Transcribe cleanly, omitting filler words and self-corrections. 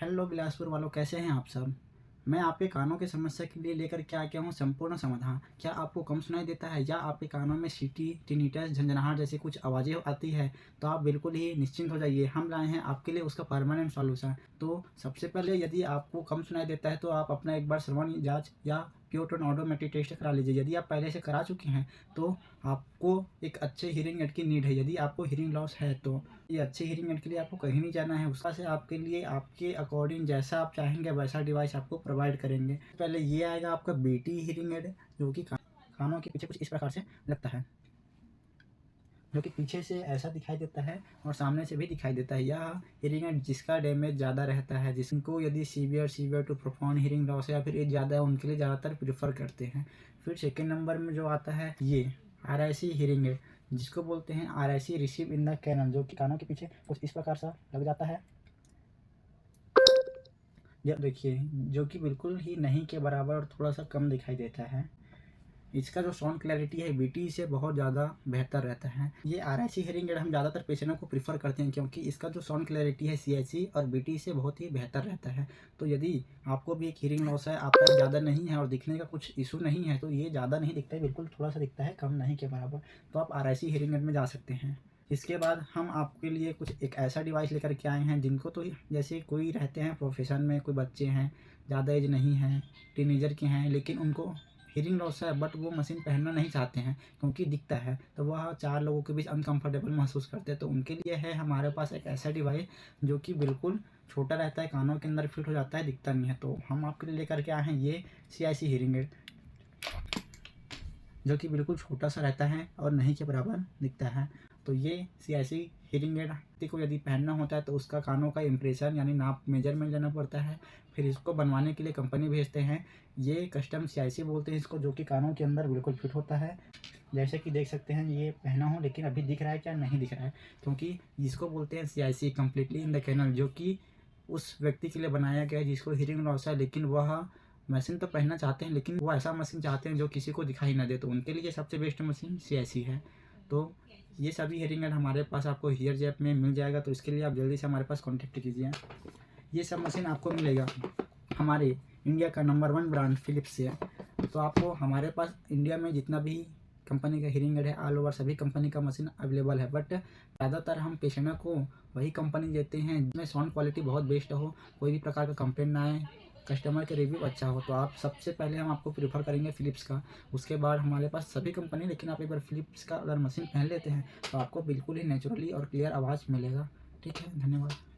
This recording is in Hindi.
हेलो बिलासपुर वालों, कैसे हैं आप सब। मैं आपके कानों की समस्या के लिए लेकर के आ गया हूँ संपूर्ण समाधान। क्या आपको कम सुनाई देता है या आपके कानों में सीटी, टिनिटस, झंझनाहट जैसी कुछ आवाज़ें आती है, तो आप बिल्कुल ही निश्चिंत हो जाइए। हम लाए हैं आपके लिए उसका परमानेंट सॉल्यूशन। तो सबसे पहले यदि आपको कम सुनाई देता है तो आप अपना एक बार श्रवण जांच या प्योर टोन ऑडोमेट्रिक टेस्ट करा लीजिए। यदि आप पहले से करा चुके हैं तो आपको एक अच्छे हीयरिंग एड की नीड है। यदि आपको हीयरिंग लॉस है तो ये अच्छे हीयरिंग एड के लिए आपको कहीं नहीं जाना है। उसका से आपके लिए आपके अकॉर्डिंग जैसा आप चाहेंगे वैसा डिवाइस आपको प्रोवाइड करेंगे। पहले ये आएगा आपका बीटी हीयरिंग एड, जो कि कानों के पीछे कुछ इस प्रकार से लगता है, जो कि पीछे से ऐसा दिखाई देता है और सामने से भी दिखाई देता है। यह हीयरिंग एड जिसका डैमेज ज़्यादा रहता है, जिनको यदि severe to profound hearing loss है या फिर एज ज़्यादा है, उनके लिए ज़्यादातर प्रेफर करते हैं। फिर सेकेंड नंबर में जो आता है ये RIC हीयरिंग एड, जिसको बोलते हैं RIC receive in the canal, जो कि कानों के पीछे कुछ इस प्रकार सा लग जाता है। यह देखिए, जो कि बिल्कुल ही नहीं के बराबर और थोड़ा सा कम दिखाई देता है। इसका जो साउंड क्लैरिटी है बीटी से बहुत ज़्यादा बेहतर रहता है। ये RIC हीयरिंग एड हम ज़्यादातर पेशेंटों को प्रीफर करते हैं, क्योंकि इसका जो साउंड क्लैरिटी है CIC और बीटी से बहुत ही बेहतर रहता है। तो यदि आपको भी एक हीयरिंग लॉस है, आपका ज़्यादा नहीं है और दिखने का कुछ इशू नहीं है, तो ये ज़्यादा नहीं दिखता है, बिल्कुल थोड़ा सा दिखता है, कम नहीं के बराबर, तो आप RIC हीयरिंग एड में जा सकते हैं। इसके बाद हम आपके लिए कुछ एक ऐसा डिवाइस लेकर के आए हैं जिनको तो जैसे कोई रहते हैं प्रोफेशन में, कोई बच्चे हैं, ज़्यादा एज नहीं है, टीनेजर के हैं, लेकिन उनको हीयरिंग लॉस है बट वो मशीन पहनना नहीं चाहते हैं क्योंकि दिखता है, तो वह चार लोगों के बीच अनकंफर्टेबल महसूस करते हैं। तो उनके लिए है हमारे पास एक ऐसा डिवाइस जो कि बिल्कुल छोटा रहता है, कानों के अंदर फिट हो जाता है, दिखता नहीं है। तो हम आपके लिए लेकर के आए हैं ये CIC हीयरिंग एड, जो कि बिल्कुल छोटा सा रहता है और नहीं के बराबर दिखता है। तो ये CIC हीयरिंग एड को यदि पहनना होता है तो उसका कानों का इम्प्रेशन यानी नाप मेजरमेंट लेना पड़ता है, फिर इसको बनवाने के लिए कंपनी भेजते हैं। ये कस्टम CIC बोलते हैं इसको, जो कि कानों के अंदर बिल्कुल फिट होता है। जैसे कि देख सकते हैं ये पहना हो, लेकिन अभी दिख रहा है क्या, नहीं दिख रहा है, क्योंकि इसको बोलते हैं CIC completely in the canal, जो कि उस व्यक्ति के लिए बनाया गया है जिसको हीयरिंग लॉस है, लेकिन वह मशीन तो पहनना चाहते हैं, लेकिन वो ऐसा मशीन चाहते हैं जो किसी को दिखाई ना दे। तो उनके लिए सबसे बेस्ट मशीन CIC है। तो ये सभी हीयरिंग एड हमारे पास आपको हीयर जैप में मिल जाएगा, तो इसके लिए आप जल्दी से हमारे पास कॉन्टेक्ट कीजिए। ये सब मशीन आपको मिलेगा हमारे इंडिया का नंबर 1 ब्रांड फिलिप्स से। तो आपको हमारे पास इंडिया में जितना भी कंपनी का हीयरिंग एड है, ऑल ओवर सभी कंपनी का मशीन अवेलेबल है, बट ज़्यादातर हम पेशेंटों को वही कंपनी देते हैं जिसमें साउंड क्वालिटी बहुत बेस्ट हो, कोई भी प्रकार का कंप्लेंट ना आए, कस्टमर के रिव्यू अच्छा हो। तो आप सबसे पहले हम आपको प्रीफर करेंगे फिलिप्स का, उसके बाद हमारे पास सभी कंपनी, लेकिन आप एक बार फिलिप्स का अगर मशीन पहन लेते हैं तो आपको बिल्कुल ही नेचुरली और क्लियर आवाज़ मिलेगा। ठीक है, धन्यवाद।